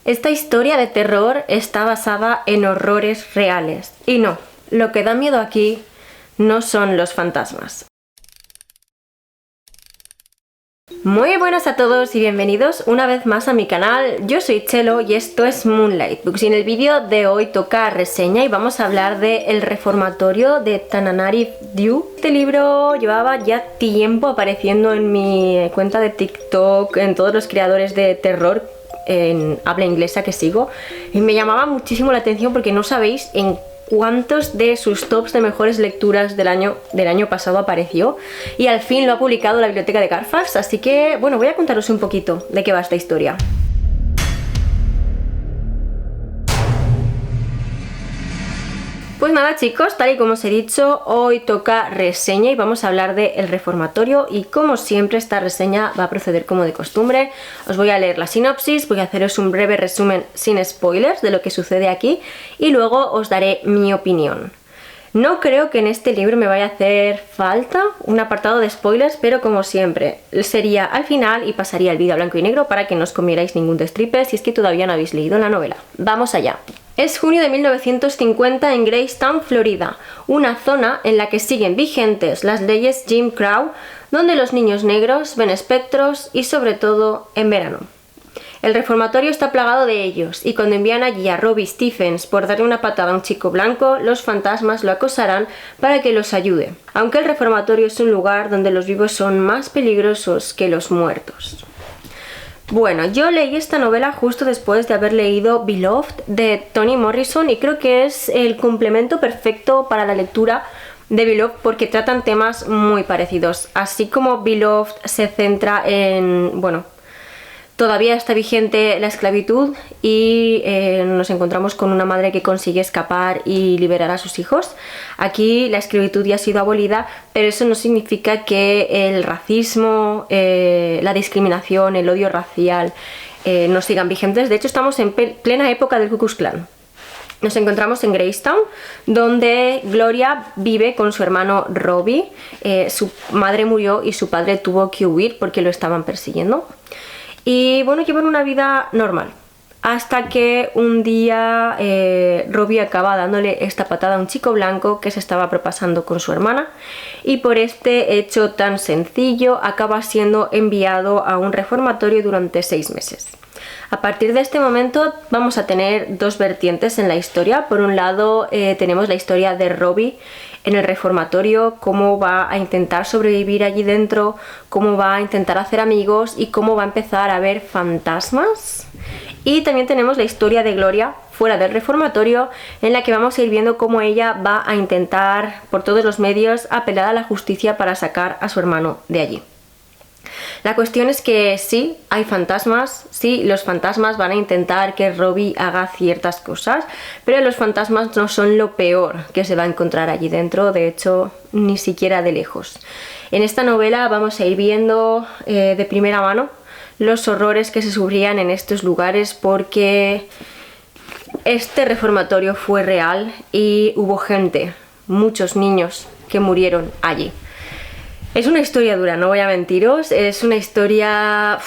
Esta historia de terror está basada en horrores reales. Y no, lo que da miedo aquí no son los fantasmas. Muy buenas a todos y bienvenidos una vez más a mi canal. Yo soy Chelo y esto es Moonlight Books y en el vídeo de hoy toca reseña y vamos a hablar de El reformatorio de Tananarive Due. Este libro llevaba ya tiempo apareciendo en mi cuenta de TikTok, en todos los creadores de terror en habla inglesa que sigo, y me llamaba muchísimo la atención porque no sabéis en cuántos de sus tops de mejores lecturas del año pasado apareció, y al fin lo ha publicado la biblioteca de Carfax, así que bueno, voy a contaros un poquito de qué va esta historia. Pues nada chicos, tal y como os he dicho, hoy toca reseña y vamos a hablar de El reformatorio, y como siempre esta reseña va a proceder como de costumbre. Os voy a leer la sinopsis, voy a haceros un breve resumen sin spoilers de lo que sucede aquí y luego os daré mi opinión. No creo que en este libro me vaya a hacer falta un apartado de spoilers, pero como siempre sería al final y pasaría el vídeo a blanco y negro para que no os comierais ningún destripe si es que todavía no habéis leído la novela. Vamos allá. Es junio de 1950 en Greystown, Florida, una zona en la que siguen vigentes las leyes Jim Crow, donde los niños negros ven espectros y sobre todo en verano. El reformatorio está plagado de ellos, y cuando envían allí a Robbie Stephens por darle una patada a un chico blanco, los fantasmas lo acosarán para que los ayude, aunque el reformatorio es un lugar donde los vivos son más peligrosos que los muertos. Bueno, yo leí esta novela justo después de haber leído Beloved de Toni Morrison y creo que es el complemento perfecto para la lectura de Beloved porque tratan temas muy parecidos. Así como Beloved se centra en, bueno, todavía está vigente la esclavitud y nos encontramos con una madre que consigue escapar y liberar a sus hijos. Aquí la esclavitud ya ha sido abolida, pero eso no significa que el racismo, la discriminación, el odio racial no sigan vigentes. De hecho, estamos en plena época del Ku Klux Klan. Nos encontramos en Greystown, donde Gloria vive con su hermano Robbie. Su madre murió y su padre tuvo que huir porque lo estaban persiguiendo. Y bueno, llevan una vida normal, hasta que un día Robbie acaba dándole esta patada a un chico blanco que se estaba propasando con su hermana, y por este hecho tan sencillo acaba siendo enviado a un reformatorio durante 6 meses. A partir de este momento vamos a tener dos vertientes en la historia. Por un lado tenemos la historia de Robbie en el reformatorio, cómo va a intentar sobrevivir allí dentro, cómo va a intentar hacer amigos y cómo va a empezar a ver fantasmas. Y también tenemos la historia de Gloria fuera del reformatorio, en la que vamos a ir viendo cómo ella va a intentar por todos los medios apelar a la justicia para sacar a su hermano de allí. La cuestión es que sí, hay fantasmas, sí, los fantasmas van a intentar que Robbie haga ciertas cosas, pero los fantasmas no son lo peor que se va a encontrar allí dentro, de hecho, ni siquiera de lejos. En esta novela vamos a ir viendo de primera mano los horrores que se sufrían en estos lugares, porque este reformatorio fue real y hubo gente, muchos niños que murieron allí. Es una historia dura, no voy a mentiros, es una historia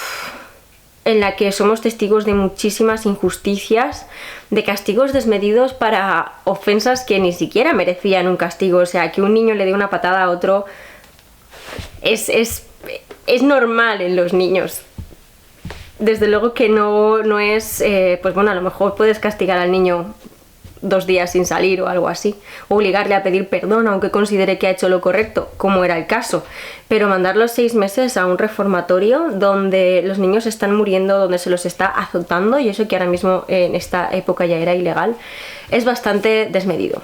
en la que somos testigos de muchísimas injusticias, de castigos desmedidos para ofensas que ni siquiera merecían un castigo. O sea, que un niño le dé una patada a otro es normal en los niños. Desde luego que no es, pues bueno, a lo mejor puedes castigar al niño 2 días sin salir o algo así, obligarle a pedir perdón aunque considere que ha hecho lo correcto, como era el caso, pero mandarlos 6 meses a un reformatorio donde los niños están muriendo, donde se los está azotando, y eso que ahora mismo en esta época ya era ilegal, es bastante desmedido.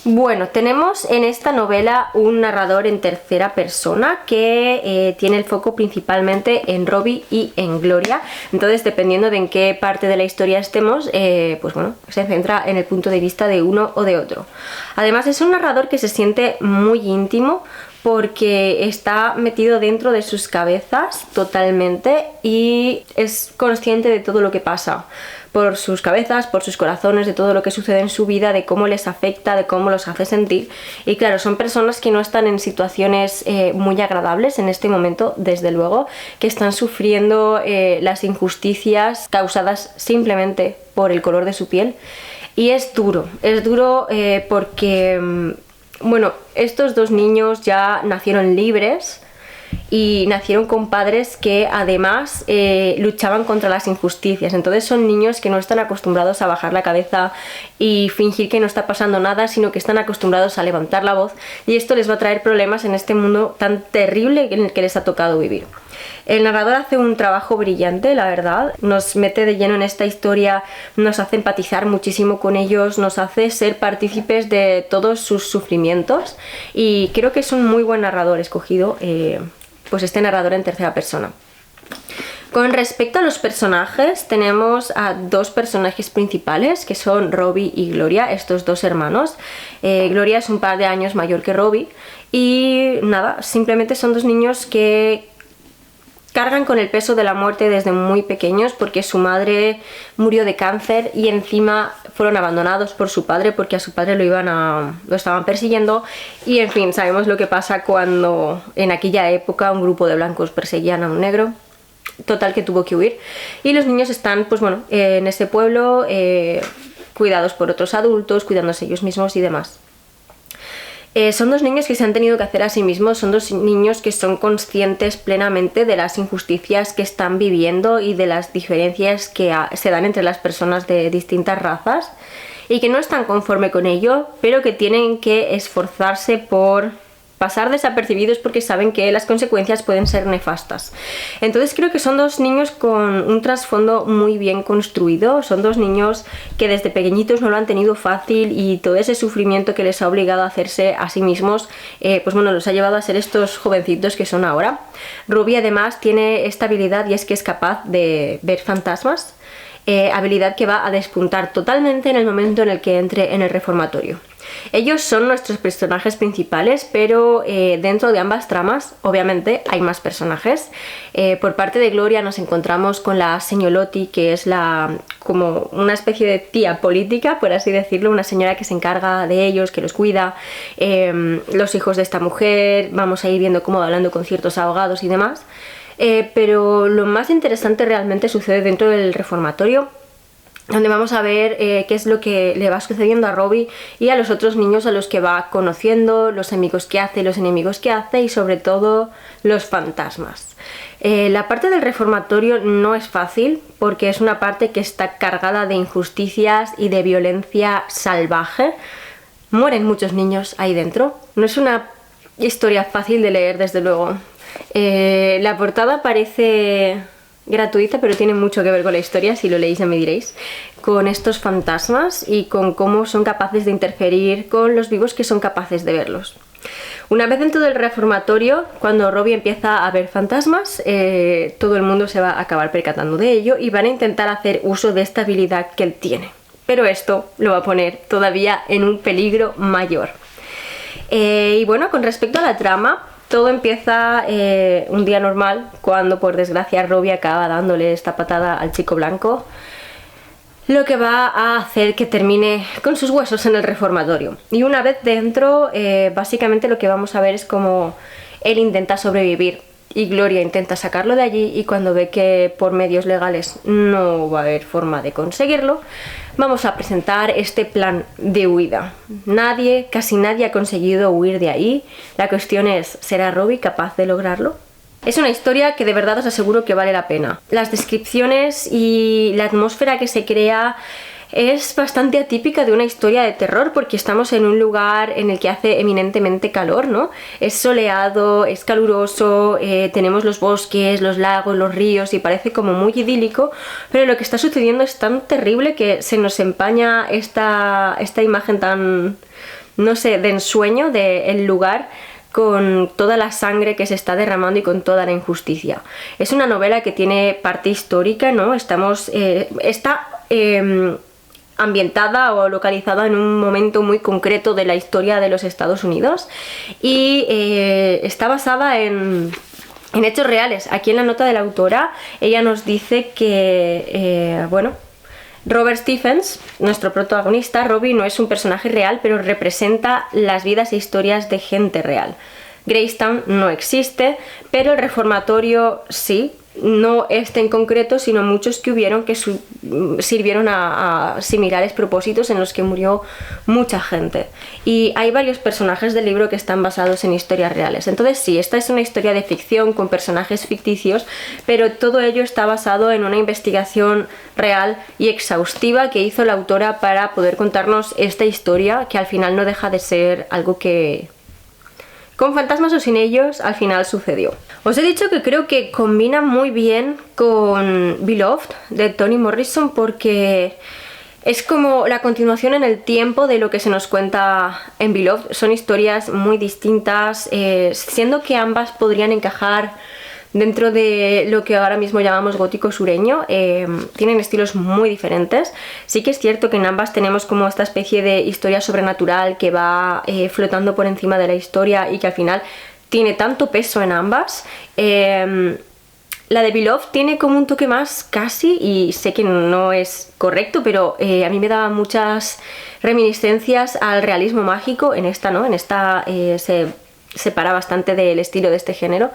Bueno, tenemos en esta novela un narrador en tercera persona que tiene el foco principalmente en Robbie y en Gloria. Entonces, dependiendo de en qué parte de la historia estemos, pues bueno, se centra en el punto de vista de uno o de otro. Además, es un narrador que se siente muy íntimo porque está metido dentro de sus cabezas totalmente y es consciente de todo lo que pasa por sus cabezas, por sus corazones, de todo lo que sucede en su vida, de cómo les afecta, de cómo los hace sentir. Y claro, son personas que no están en situaciones muy agradables en este momento, desde luego, que están sufriendo las injusticias causadas simplemente por el color de su piel. Y es duro porque, bueno, estos dos niños ya nacieron libres y nacieron con padres que además luchaban contra las injusticias. Entonces son niños que no están acostumbrados a bajar la cabeza y fingir que no está pasando nada, sino que están acostumbrados a levantar la voz, y esto les va a traer problemas en este mundo tan terrible en el que les ha tocado vivir. El narrador hace un trabajo brillante, la verdad, nos mete de lleno en esta historia, nos hace empatizar muchísimo con ellos, nos hace ser partícipes de todos sus sufrimientos, y creo que es un muy buen narrador escogido, pues este narrador en tercera persona. Con respecto a los personajes, tenemos a dos personajes principales, que son Robbie y Gloria, estos dos hermanos. Gloria es un par de años mayor que Robbie, y nada, simplemente son dos niños que cargan con el peso de la muerte desde muy pequeños, porque su madre murió de cáncer y encima fueron abandonados por su padre porque a su padre lo estaban persiguiendo, y en fin, sabemos lo que pasa cuando en aquella época un grupo de blancos perseguían a un negro. Total, que tuvo que huir, y los niños están, pues bueno, en ese pueblo, cuidados por otros adultos, cuidándose ellos mismos y demás. Son dos niños que se han tenido que hacer a sí mismos, son dos niños que son conscientes plenamente de las injusticias que están viviendo y de las diferencias que se dan entre las personas de distintas razas, y que no están conforme con ello, pero que tienen que esforzarse por pasar desapercibidos porque saben que las consecuencias pueden ser nefastas. Entonces creo que son dos niños con un trasfondo muy bien construido, son dos niños que desde pequeñitos no lo han tenido fácil, y todo ese sufrimiento que les ha obligado a hacerse a sí mismos, pues bueno, los ha llevado a ser estos jovencitos que son ahora. Ruby además tiene esta habilidad, y es que es capaz de ver fantasmas, habilidad que va a despuntar totalmente en el momento en el que entre en el reformatorio. Ellos son nuestros personajes principales, pero dentro de ambas tramas obviamente hay más personajes. Por parte de Gloria nos encontramos con la señoroti, que es como una especie de tía política, por así decirlo, una señora que se encarga de ellos, que los cuida, los hijos de esta mujer, vamos a ir viendo cómo va hablando con ciertos abogados y demás. Pero lo más interesante realmente sucede dentro del reformatorio, donde vamos a ver qué es lo que le va sucediendo a Robbie y a los otros niños a los que va conociendo, los amigos que hace, los enemigos que hace, y sobre todo los fantasmas. La parte del reformatorio no es fácil, porque es una parte que está cargada de injusticias y de violencia salvaje. Mueren muchos niños ahí dentro. No es una historia fácil de leer, desde luego. La portada parece gratuita, pero tiene mucho que ver con la historia, si lo leéis ya me diréis, con estos fantasmas y con cómo son capaces de interferir con los vivos que son capaces de verlos. Una vez dentro del reformatorio, cuando Robbie empieza a ver fantasmas, todo el mundo se va a acabar percatando de ello y van a intentar hacer uso de esta habilidad que él tiene. Pero esto lo va a poner todavía en un peligro mayor. Y bueno, con respecto a la trama, todo empieza un día normal, cuando por desgracia Robbie acaba dándole esta patada al chico blanco, lo que va a hacer que termine con sus huesos en el reformatorio. Y una vez dentro, básicamente lo que vamos a ver es cómo él intenta sobrevivir y Gloria intenta sacarlo de allí, y cuando ve que por medios legales no va a haber forma de conseguirlo, vamos a presentar este plan de huida. Casi nadie ha conseguido huir de ahí. La cuestión es, ¿será Robbie capaz de lograrlo? Es una historia que de verdad os aseguro que vale la pena. Las descripciones y la atmósfera que se crea es bastante atípica de una historia de terror, porque estamos en un lugar en el que hace eminentemente calor, ¿no? Es soleado, es caluroso, tenemos los bosques, los lagos, los ríos, y parece como muy idílico, pero lo que está sucediendo es tan terrible que se nos empaña esta imagen tan, no sé, de ensueño del lugar, con toda la sangre que se está derramando y con toda la injusticia. Es una novela que tiene parte histórica, ¿no? ambientada o localizada en un momento muy concreto de la historia de los Estados Unidos y está basada en hechos reales. Aquí en la nota de la autora ella nos dice que, bueno, Robert Stephens, nuestro protagonista, Robbie, no es un personaje real, pero representa las vidas e historias de gente real. Greystown no existe, pero el reformatorio sí. No este en concreto, sino muchos que hubieron que sirvieron a similares propósitos en los que murió mucha gente. Y hay varios personajes del libro que están basados en historias reales. Entonces sí, esta es una historia de ficción con personajes ficticios, pero todo ello está basado en una investigación real y exhaustiva que hizo la autora para poder contarnos esta historia, que al final no deja de ser algo que, con fantasmas o sin ellos, al final sucedió. Os he dicho que creo que combina muy bien con Beloved de Toni Morrison porque es como la continuación en el tiempo de lo que se nos cuenta en Beloved. Son historias muy distintas, siendo que ambas podrían encajar dentro de lo que ahora mismo llamamos gótico sureño. Tienen estilos muy diferentes. Sí que es cierto que en ambas tenemos como esta especie de historia sobrenatural que va flotando por encima de la historia y que al final tiene tanto peso en ambas. La de Beloved tiene como un toque más casi, y sé que no es correcto, pero a mí me daba muchas reminiscencias al realismo mágico. En esta no, en esta se separa bastante del estilo de este género,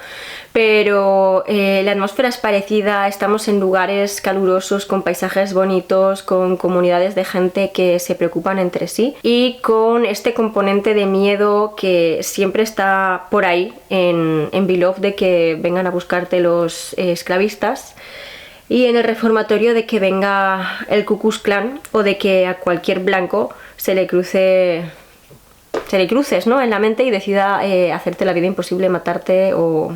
pero la atmósfera es parecida. Estamos en lugares calurosos, con paisajes bonitos, con comunidades de gente que se preocupan entre sí y con este componente de miedo que siempre está por ahí en Beloved, de que vengan a buscarte los esclavistas, y en el reformatorio de que venga el Ku Klux Klan o de que a cualquier blanco se le cruces, ¿no?, en la mente y decida hacerte la vida imposible, matarte o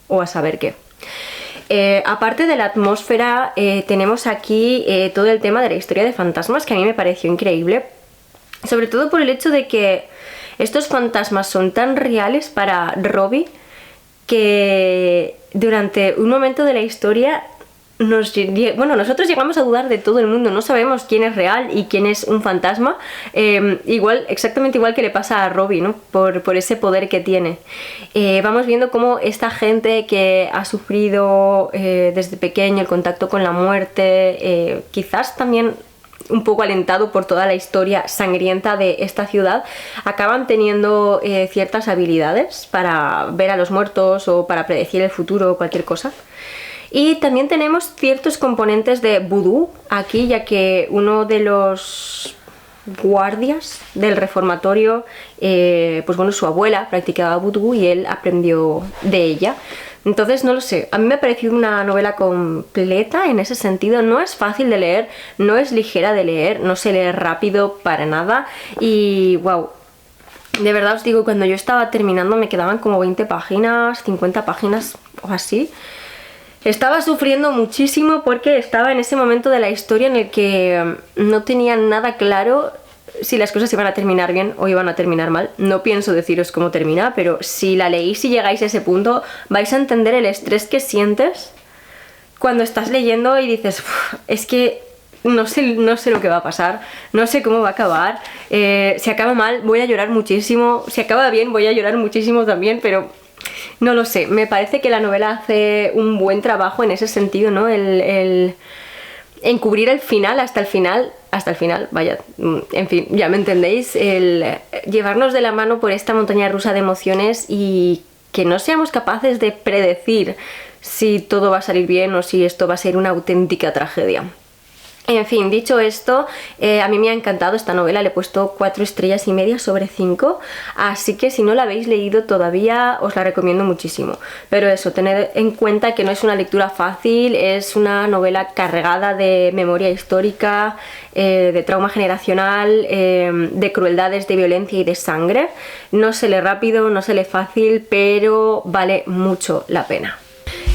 a saber qué. Aparte de la atmósfera, tenemos aquí todo el tema de la historia de fantasmas, que a mí me pareció increíble, sobre todo por el hecho de que estos fantasmas son tan reales para Robbie que durante un momento de la historia nosotros llegamos a dudar de todo el mundo. No sabemos quién es real y quién es un fantasma, exactamente igual que le pasa a Robbie, ¿no?, por ese poder que tiene. Vamos viendo cómo esta gente que ha sufrido desde pequeño el contacto con la muerte, quizás también un poco alentado por toda la historia sangrienta de esta ciudad, acaban teniendo ciertas habilidades para ver a los muertos o para predecir el futuro o cualquier cosa. Y también tenemos ciertos componentes de vudú aquí, ya que uno de los guardias del reformatorio, pues bueno, su abuela practicaba vudú y él aprendió de ella. Entonces, no lo sé, a mí me ha parecido una novela completa en ese sentido. No es fácil de leer, no es ligera de leer, no se lee rápido para nada y wow. De verdad os digo, cuando yo estaba terminando me quedaban como 20 páginas, 50 páginas o así. Estaba sufriendo muchísimo porque estaba en ese momento de la historia en el que no tenía nada claro si las cosas iban a terminar bien o iban a terminar mal. No pienso deciros cómo termina, pero si la leéis y llegáis a ese punto, vais a entender el estrés que sientes cuando estás leyendo y dices, es que no sé lo que va a pasar, no sé cómo va a acabar, si acaba mal voy a llorar muchísimo, si acaba bien voy a llorar muchísimo también, pero no lo sé. Me parece que la novela hace un buen trabajo en ese sentido, ¿no? El encubrir el final hasta el final, vaya, en fin, ya me entendéis, el llevarnos de la mano por esta montaña rusa de emociones y que no seamos capaces de predecir si todo va a salir bien o si esto va a ser una auténtica tragedia. En fin, dicho esto, a mí me ha encantado esta novela, le he puesto 4,5 estrellas sobre 5, así que si no la habéis leído todavía os la recomiendo muchísimo. Pero eso, tened en cuenta que no es una lectura fácil, es una novela cargada de memoria histórica, de trauma generacional, de crueldades, de violencia y de sangre. No se lee rápido, no se lee fácil, pero vale mucho la pena.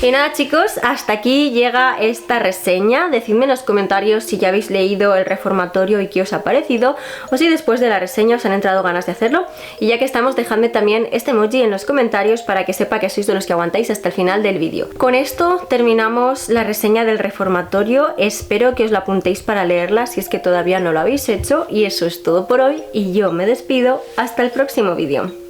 Y nada chicos, hasta aquí llega esta reseña. Decidme en los comentarios si ya habéis leído el reformatorio y qué os ha parecido, o si después de la reseña os han entrado ganas de hacerlo. Y ya que estamos, dejadme también este emoji en los comentarios para que sepa que sois de los que aguantáis hasta el final del vídeo. Con esto terminamos la reseña del reformatorio. Espero que os la apuntéis para leerla si es que todavía no lo habéis hecho. Y eso es todo por hoy y yo me despido hasta el próximo vídeo.